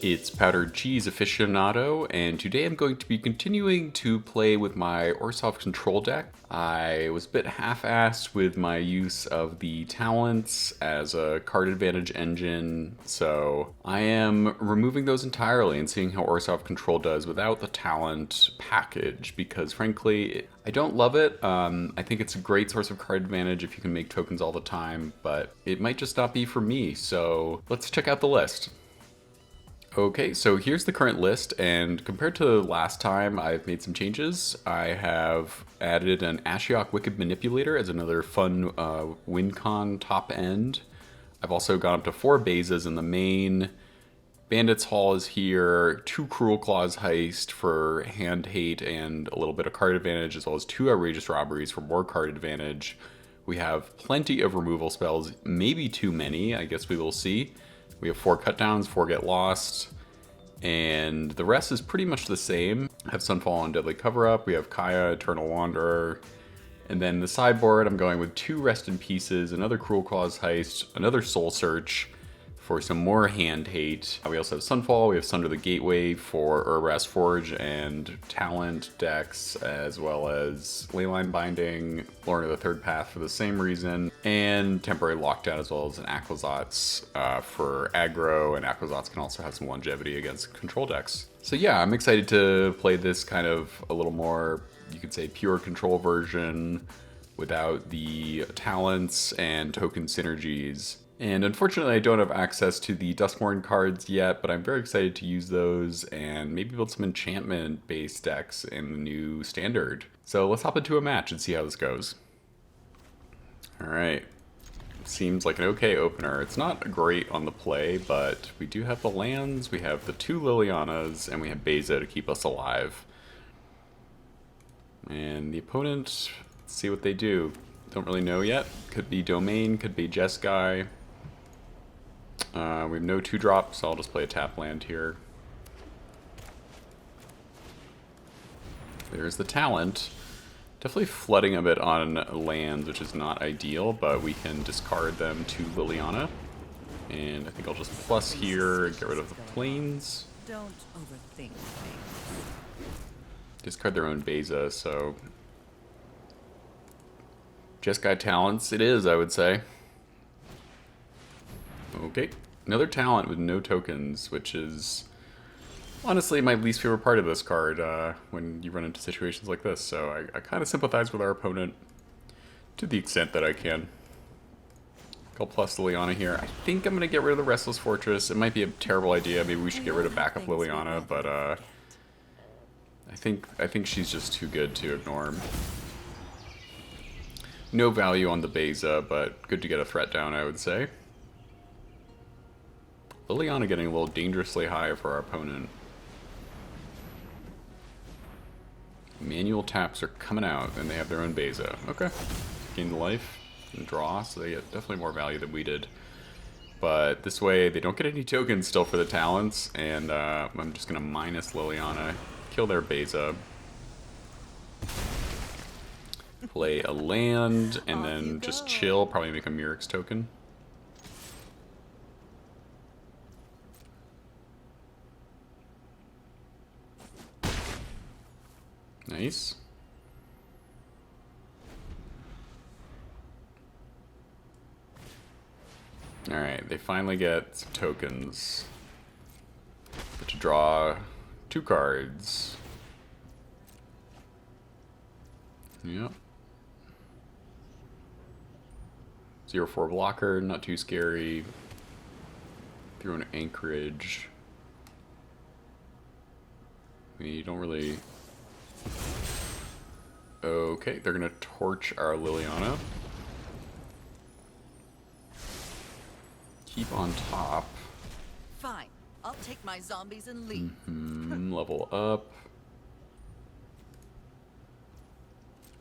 It's Powdered Cheese Aficionado, and today I'm going to be continuing to play with my ORZHOV control deck. I was a bit half-assed with my use of the talents as a card advantage engine, so I am removing those entirely and seeing how ORZHOV control does without the talent package, because frankly, I don't love it. I think it's a great source of card advantage if you can make tokens all the time, but it might just not be for me, so let's check out the list. Okay, so here's the current list, and compared to last time, I've made some changes. I have added an Ashiok Wicked Manipulator as another fun WinCon top end. I've also gone up to 4 Bezas in the main. Bandit's Hall is here, 2 Cruel Claws Heist for hand hate and a little bit of card advantage, as well as 2 Outrageous Robberies for more card advantage. We have plenty of removal spells, maybe too many, I guess we will see. We have 4 cutdowns, 4 get lost, and the rest is pretty much the same. I have Sunfall and Deadly Cover-Up, we have Kaya, Eternal Wanderer, and then the sideboard I'm going with 2 Rest in Pieces, another Cruel Claws Heist, another Soul Search for some more hand hate. We also have Sunfall, we have Sunder the Gateway for Urbrass Forge and Talent decks, as well as Leyline Binding, Lorna the Third Path for the same reason, and Temporary Lockdown, as well as an Aquazotz for aggro, and Aquazotz can also have some longevity against control decks. So yeah, I'm excited to play this kind of a little more, you could say, pure control version without the talents and token synergies. And unfortunately, I don't have access to the Duskmourn cards yet, but I'm very excited to use those and maybe build some enchantment-based decks in the new Standard. So let's hop into a match and see how this goes. Alright. Seems like an okay opener. It's not great on the play, but we do have the lands, we have the 2 Lilianas, and we have Beza to keep us alive. And the opponent, let's see what they do. Don't really know yet. Could be Domain, could be Jeskai. We have no 2-drop, so I'll just play a tap land here. There's the talent. Definitely flooding a bit on lands, which is not ideal, but we can discard them to Liliana. And I think I'll just plus here, get rid of the plains. Don't overthink things. Discard their own Beza, so... Jeskai talents it is, I would say. Okay, another talent with no tokens, which is honestly my least favorite part of this card when you run into situations like this. So I kind of sympathize with our opponent to the extent that I can. I'll plus Liliana here. I think I'm going to get rid of the Restless Fortress. It might be a terrible idea. Maybe we should get rid of backup Liliana, but I think she's just too good to ignore. No value on the Beza, but good to get a threat down, I would say. Liliana getting a little dangerously high for our opponent. Manual taps are coming out, and they have their own Beza. Okay. Gain the life and draw, so they get definitely more value than we did. But this way, they don't get any tokens still for the talents, and I'm just going to minus Liliana, kill their Beza. Play a land, and then just chill, probably make a Murex token. Nice. Alright, they finally get some tokens. But to draw 2 cards. Yep. 0-4 blocker, not too scary. Throw an Anchorage. We don't really... Okay, they're gonna torch our Liliana. Keep on top. Fine, I'll take my zombies and leave. Level up.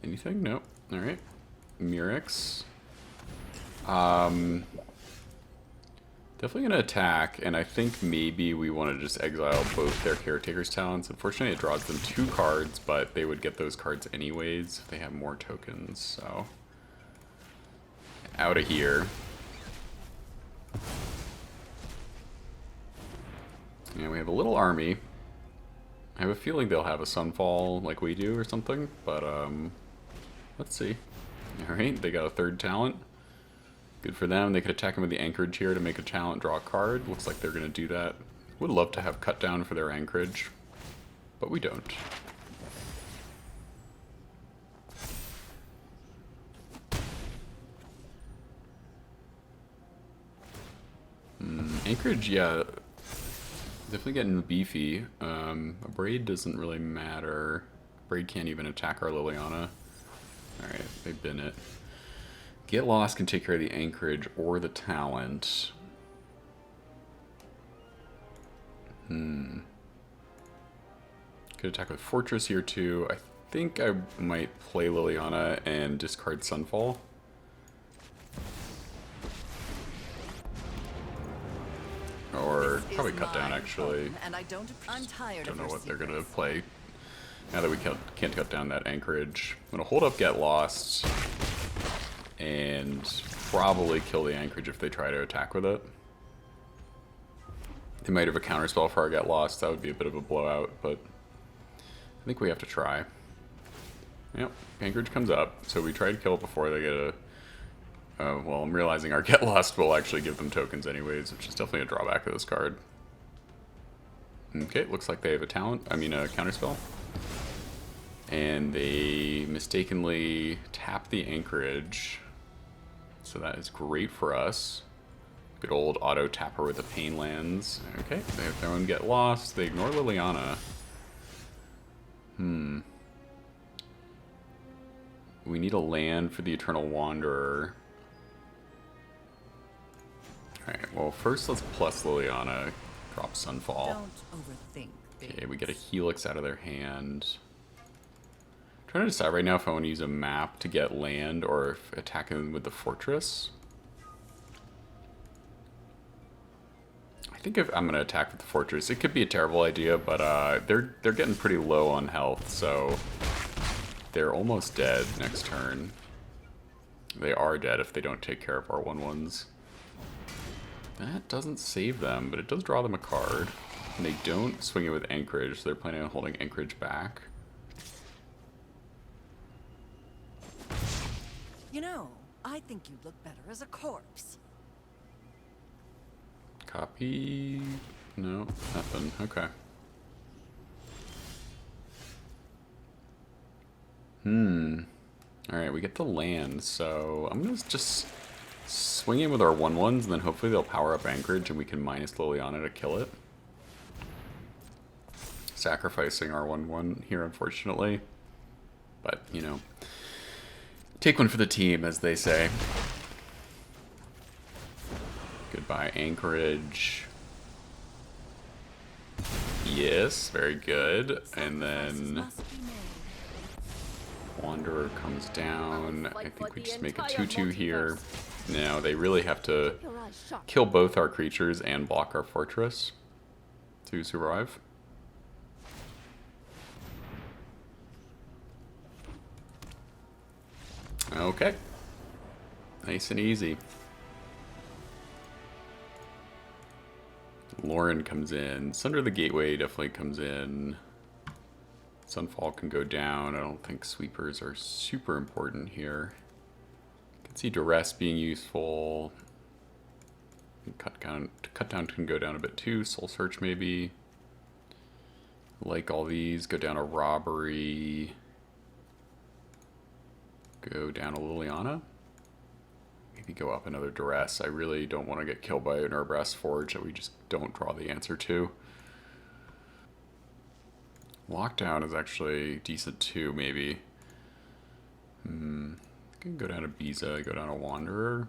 Anything? Nope. Alright. Murex. Definitely gonna attack, and I think maybe we want to just exile both their Caretaker's talents. Unfortunately, it draws them 2 cards, but they would get those cards anyways if they have more tokens, so... Out of here. And have a little army. I have a feeling they'll have a Sunfall like we do or something, but let's see. Alright, they got a third talent. Good for them. They could attack him with the Anchorage here to make a talent, draw a card. Looks like they're going to do that. Would love to have cut down for their Anchorage, but we don't. Anchorage, yeah, definitely getting beefy. A Braid doesn't really matter. Braid can't even attack our Liliana. Alright, they bin it. Get Lost can take care of the Anchorage or the talent. Could attack with Fortress here too. I think I might play Liliana and discard Sunfall. Or probably cut down, actually. And I'm tired Don't of know what they're secrets. gonna play. Now that we can't cut down that Anchorage. I'm gonna hold up Get Lost. And probably kill the Anchorage if they try to attack with it. They might have a counterspell for our Get Lost. That would be a bit of a blowout, but I think we have to try. Yep, Anchorage comes up. So we try to kill it before they get a... well, I'm realizing our Get Lost will actually give them tokens anyways, which is definitely a drawback of this card. Okay, looks like they have a talent, I mean a counterspell. And they mistakenly tap the Anchorage. So that is great for us. Good old auto tapper with the Pain lands. Okay, they have their own Get Lost. They ignore Liliana. We need a land for the Eternal Wanderer. Alright, well first let's plus Liliana. Drop Sunfall. Don't overthink things. Okay, we get a Helix out of their hand. I'm trying to decide right now if I want to use a map to get land or if attacking with the Fortress. I think if I'm going to attack with the Fortress, it could be a terrible idea, but they're getting pretty low on health, so they're almost dead next turn. They are dead if they don't take care of our 1/1s. That doesn't save them, but it does draw them a card. And they don't swing it with Anchorage, so they're planning on holding Anchorage back. You know, I think you'd look better as a corpse. Copy? No, nothing. Okay. Alright, we get the land, so I'm gonna just swing in with our 1/1s, and then hopefully they'll power up Anchorage and we can minus Liliana to kill it. Sacrificing our 1/1 here, unfortunately. But, you know, take one for the team, as they say. Goodbye, Anchorage. Yes, very good. And then Wanderer comes down. I think we just make a 2/2 here. Now they really have to kill both our creatures and block our Fortress to survive. Okay. Nice and easy. Lauren comes in. Sunder the Gateway definitely comes in. Sunfall can go down. I don't think sweepers are super important here. I can see Duress being useful. Cut down can go down a bit too. Soul Search maybe. Like all these. Go down a Robbery. Go down a Liliana. Maybe go up another Duress. I really don't want to get killed by an Urbrass Forge that we just don't draw the answer to. Lockdown is actually decent too, maybe. Can go down to Beza, go down to Wanderer.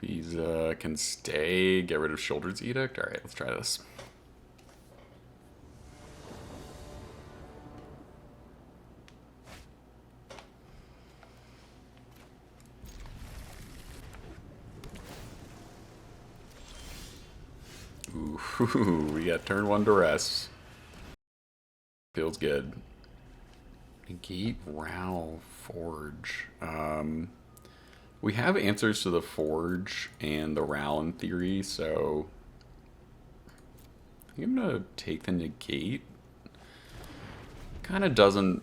Beza can stay, get rid of Shoulder's Edict. Alright, let's try this. Ooh, we got turn 1 Duress. Feels good. Negate Ral Forge. We have answers to the Forge and the Ral in theory, so I'm gonna take the negate. Kind of doesn't...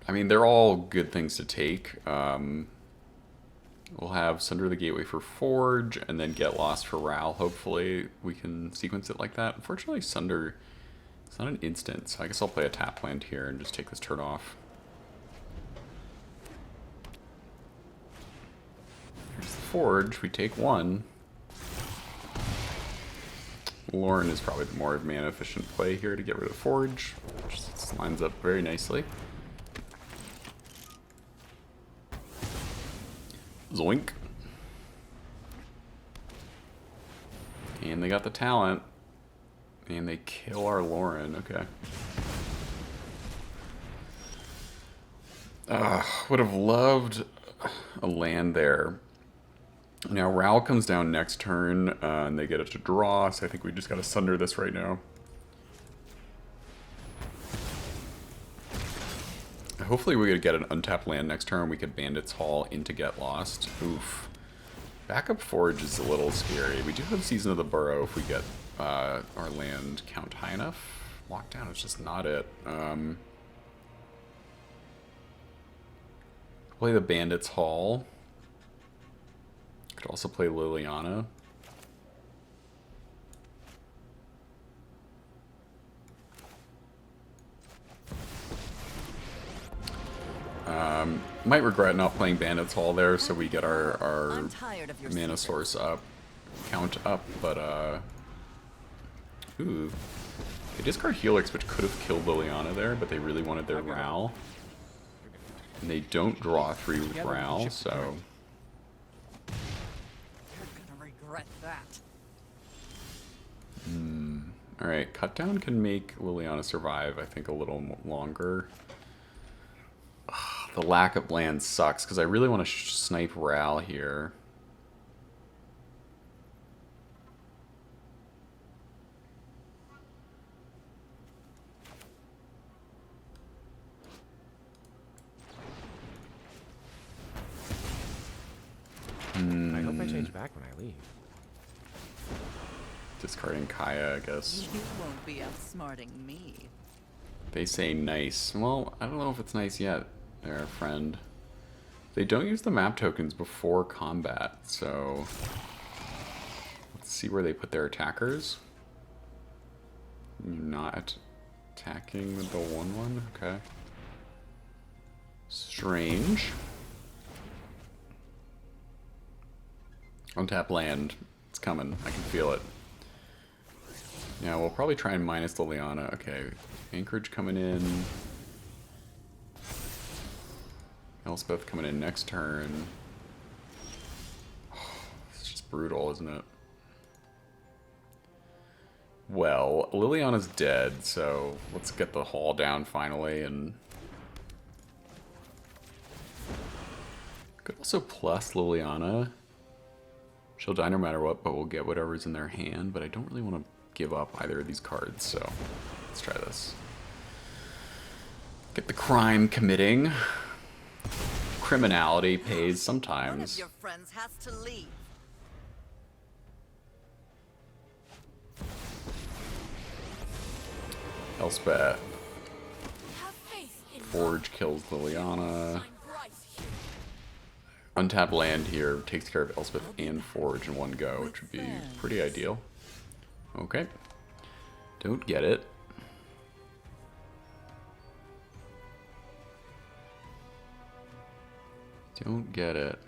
I mean, they're all good things to take. We'll have Sunder the Gateway for Forge, and then Get Lost for Ral. Hopefully we can sequence it like that. Unfortunately, Sunder... It's not an instant, so I guess I'll play a tap land here and just take this turn off. Here's the Forge. We take one. Lauren is probably the more mana efficient play here to get rid of Forge, which lines up very nicely. Zoink. And they got the talent. And they kill our Lauren. Okay. Would have loved a land there. Now Ral comes down next turn, and they get it to draw, so I think we just gotta Sunder this right now. Hopefully we could get an untapped land next turn. We could Bandit's Hall into Get Lost. Oof. Backup Forge is a little scary. We do have Season of the Burrow if we get our land count high enough. Lockdown is just not it. Play the Bandit's Hall. Could also play Liliana. Might regret not playing Bandit's Hall there, so we get our mana source up, count up, but ooh. They discard Helix, which could have killed Liliana there, but they really wanted their Ral. And they don't draw 3 with Ral, so... Regret that. Alright, Cut Down can make Liliana survive, I think, a little longer. Ugh, the lack of land sucks, because I really want to snipe Ral here. I hope I change back when I leave. Discarding Kaya, I guess. You won't be outsmarting me. They say nice. Well, I don't know if it's nice yet, there, friend. They don't use the map tokens before combat, so... Let's see where they put their attackers. You're not attacking with the 1/1? Okay. Strange. Untap land. It's coming. I can feel it. Yeah, we'll probably try and minus Liliana. Okay. Anchorage coming in. Elspeth coming in next turn. Oh, it's just brutal, isn't it? Well, Liliana's dead, so let's get the Hall down finally, and... Could also plus Liliana. She'll die no matter what, but we'll get whatever's in their hand, but I don't really want to give up either of these cards, so let's try this. Get the crime committing. Criminality pays sometimes. One of your friends has to leave. Elspeth. Forge kills Liliana. Untap land here takes care of Elspeth and Forge in one go, which would be pretty ideal. Okay. Don't get it. Don't get it.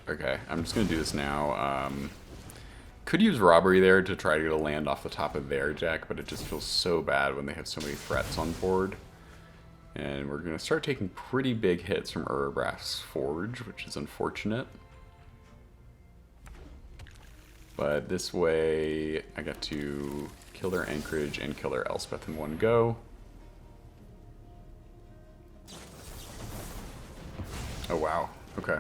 Okay, I'm just gonna do this now. Could use Robbery there to try to get a land off the top of their deck, but it just feels so bad when they have so many threats on board. And we're gonna start taking pretty big hits from Urabrask's Forge, which is unfortunate. But this way, I got to kill their Anchorage and kill their Elspeth in one go. Oh wow, okay.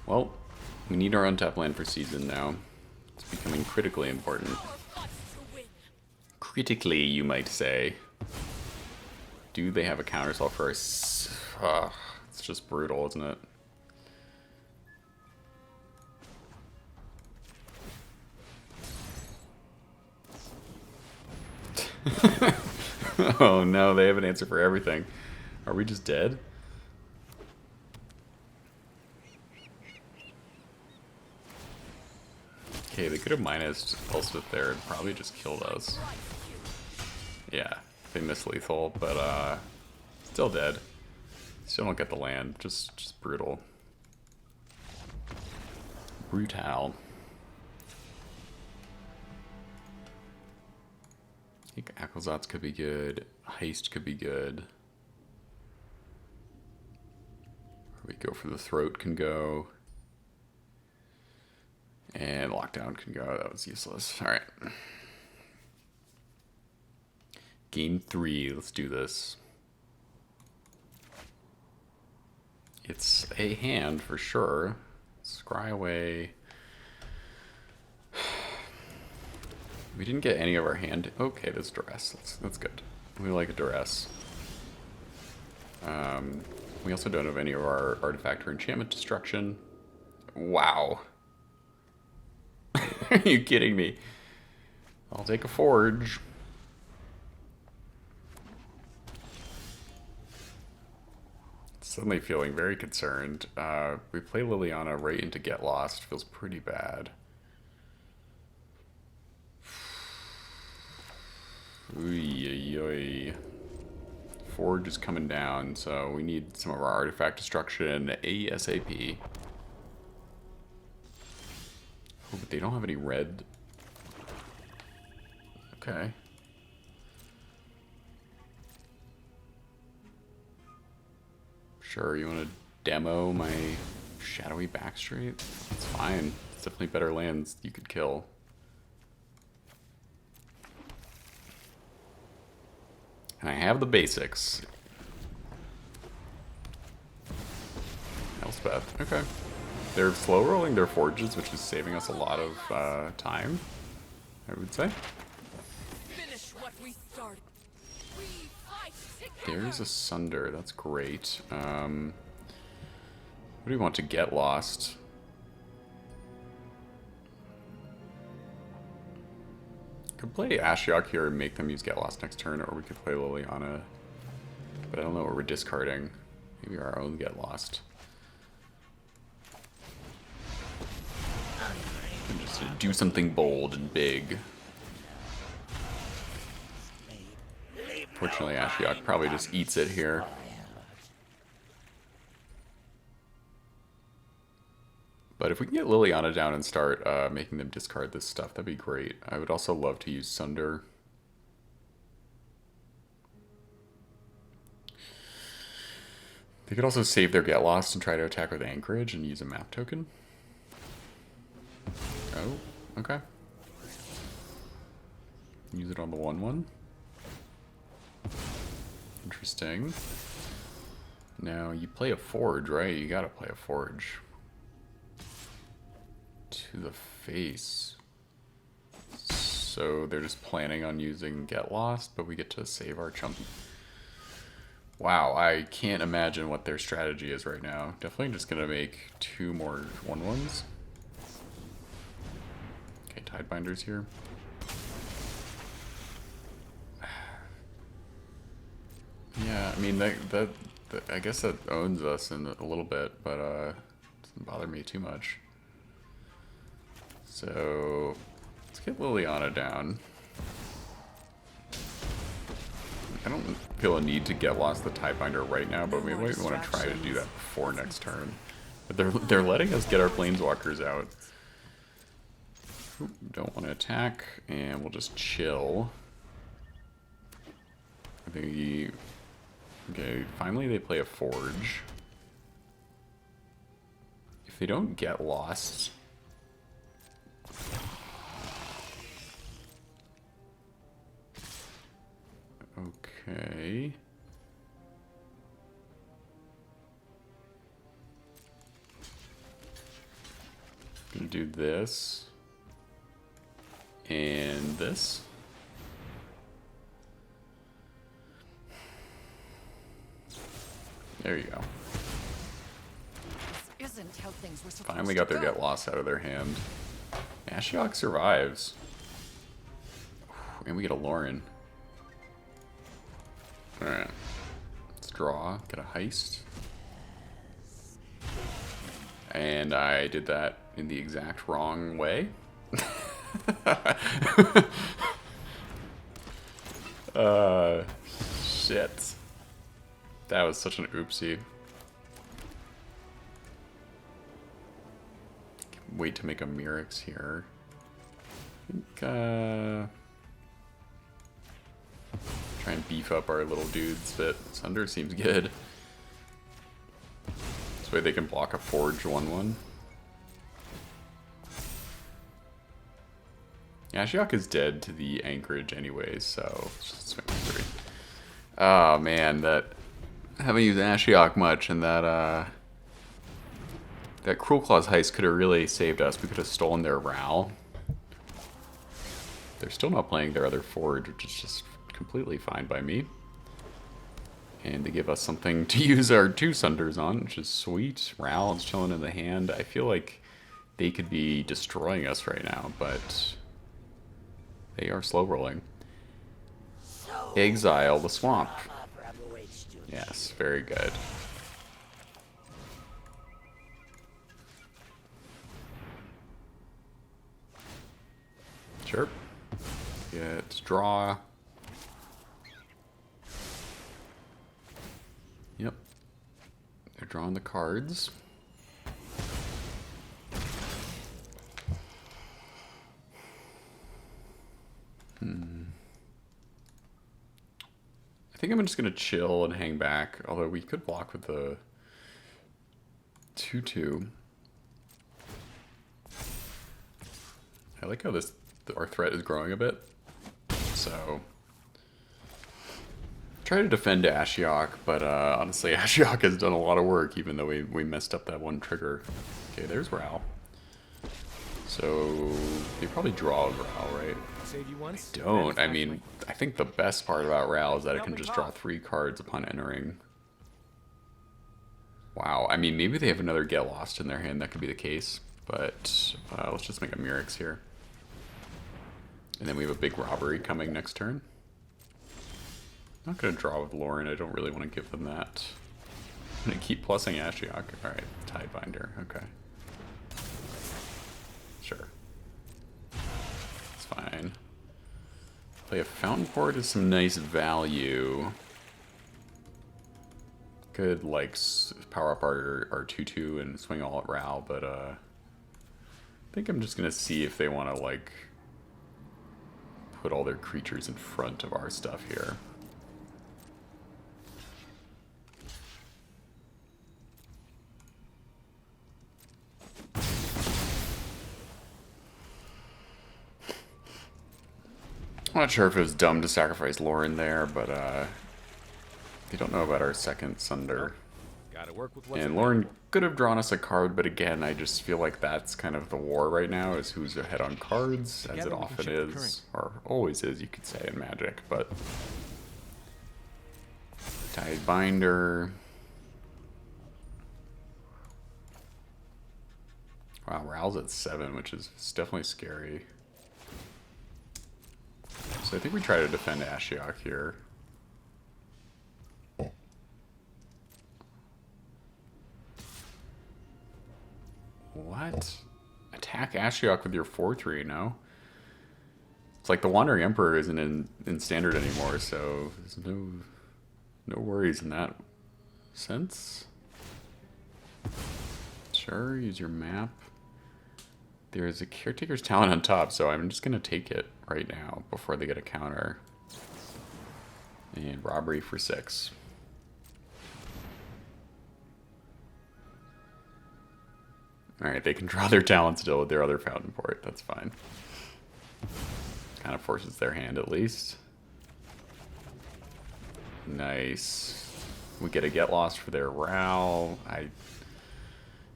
Well, we need our untap land for season now. It's becoming critically important. Critically, you might say. Do they have a counterspell for us? It's just brutal, isn't it? Oh no, they have an answer for everything. Are we just dead? Okay, they could have minused Elspeth there and probably just killed us. Yeah, they missed lethal, but still dead. Still don't get the land. Just brutal. Brutal. I think Acquazotz could be good. Heist could be good. Where we go for the throat can go. And lockdown can go. That was useless. Alright. Game 3. Let's do this. It's a hand for sure. Scry away. We didn't get any of our hand. Okay, there's duress. That's good. We like a duress. We also don't have any of our artifact or enchantment destruction. Wow. Are you kidding me? I'll take a forge. Suddenly feeling very concerned. We play Liliana right into Get Lost. Feels pretty bad. Oy. Forge is coming down, so we need some of our artifact destruction ASAP. Oh, but they don't have any red. Okay. Sure, you want to demo my shadowy backstreet? It's fine. It's definitely better lands you could kill. And I have the basics. Elspeth, okay. They're slow rolling their forges, which is saving us a lot of time, I would say. Finish what we started. We fight together. There's a Sunder, that's great. What do we want to get lost? Could play Ashiok here and make them use Get Lost next turn, or we could play Liliana. But I don't know what we're discarding. Maybe our own Get Lost. And just do something bold and big. Fortunately, Ashiok probably just eats it here. But if we can get Liliana down and start making them discard this stuff, that'd be great. I would also love to use Sunder. They could also save their Get Lost and try to attack with Anchorage and use a map token. Oh, okay. Use it on the 1/1. Interesting. Now, you play a Forge, right? You gotta play a Forge. To the face. So they're just planning on using Get Lost, but we get to save our chump. Wow, I can't imagine what their strategy is right now. Definitely just gonna make 2 more 1/1s. Okay, Tidebinder's here. Yeah, I mean that I guess that owns us in a little bit, but doesn't bother me too much. So let's get Liliana down. I don't feel a need to Get Lost the Tidebinder right now, but we might want to try to do that before next turn. But they're letting us get our Planeswalkers out. Oop, don't want to attack, and we'll just chill. I think okay, finally they play a Forge. If they don't Get Lost, okay. Gonna do this and this. There you go. wasn't how things were supposed Finally to got their go. get lost out of their hand. Ashiok survives. And we get a Lauren. Alright. Let's draw. Get a heist. And I did that in the exact wrong way. Shit. That was such an oopsie. Wait to make a Mirrex here. I think, try and beef up our little dudes, but Sunder seems good. This way they can block a Forge 1/1. Ashiok is dead to the anchorage anyways, so let's just swing 3. Oh man, that haven't used Ashiok much, and that that Cruel Claws heist could have really saved us. We could have stolen their Ral. They're still not playing their other Forge, which is just completely fine by me. And they give us something to use our 2 Sunders on, which is sweet. Ral is chilling in the hand. I feel like they could be destroying us right now, but they are slow rolling. Exile the swamp. Yes, very good. Sure. Get draw. Yep. They're drawing the cards. I think I'm just gonna chill and hang back, although we could block with the 2/2. I like how our threat is growing a bit. So try to defend Ashiok, but honestly Ashiok has done a lot of work even though we messed up that one trigger. Okay, there's Ral. So they probably draw a Ral, right? Save you once. Don't. I mean, I think the best part about Ral is that it can just draw 3 cards upon entering. Wow. I mean, maybe they have another Get Lost in their hand. That could be the case. But let's just make a Mirrex here. And then we have a big robbery coming next turn. I'm not going to draw with Lauren. I don't really want to give them that. I'm going to keep plussing Ashiok. Alright, Tidebinder. Okay. Sure. It's fine. Play a Fountain Port is some nice value. Could, like, power up our 2/2 and swing all at Ral, but, I think I'm just going to see if they want to, like, put all their creatures in front of our stuff here. I'm not sure if it was dumb to sacrifice Lauren there, but they don't know about our second Sunder. Gotta work with what's And available. Lauren could have drawn us a card, but again, I just feel like that's kind of the war right now, is who's ahead on cards, as Together it we can often shift the is, or always is, you could say, in Magic, but... Tidebinder. Wow, Ral's at 7, which is definitely scary. So I think we try to defend Ashiok here. What? Attack Ashiok with your 4/3, no? It's like the Wandering Emperor isn't in Standard anymore, so there's no worries in that sense. Sure, use your map. There's a Caretaker's Talent on top, so I'm just going to take it right now before they get a counter. And Robbery for 6. Alright, they can draw their talent still with their other Fountain Port. That's fine. Kind of forces their hand at least. Nice. We get a Get Lost for their Ral. I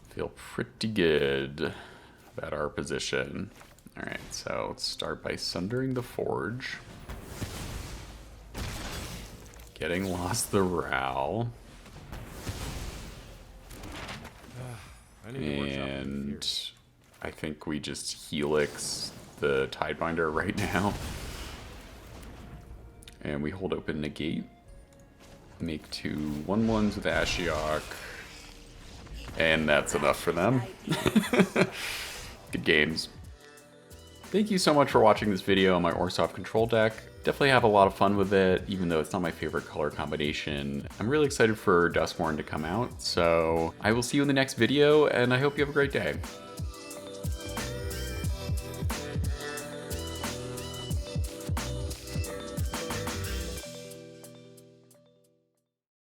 feel pretty good about our position. Alright, so let's start by sundering the Forge. Getting lost the Ral. I need to workshop it And I think we just Helix the Tidebinder right now. And we hold open Negate. Make 2 1/1s with Ashiok. And that's enough for them. Good games. Thank you so much for watching this video on my ORZHOV control deck. Definitely have a lot of fun with it, even though it's not my favorite color combination. I'm really excited for Duskmourn to come out, so I will see you in the next video, and I hope you have a great day.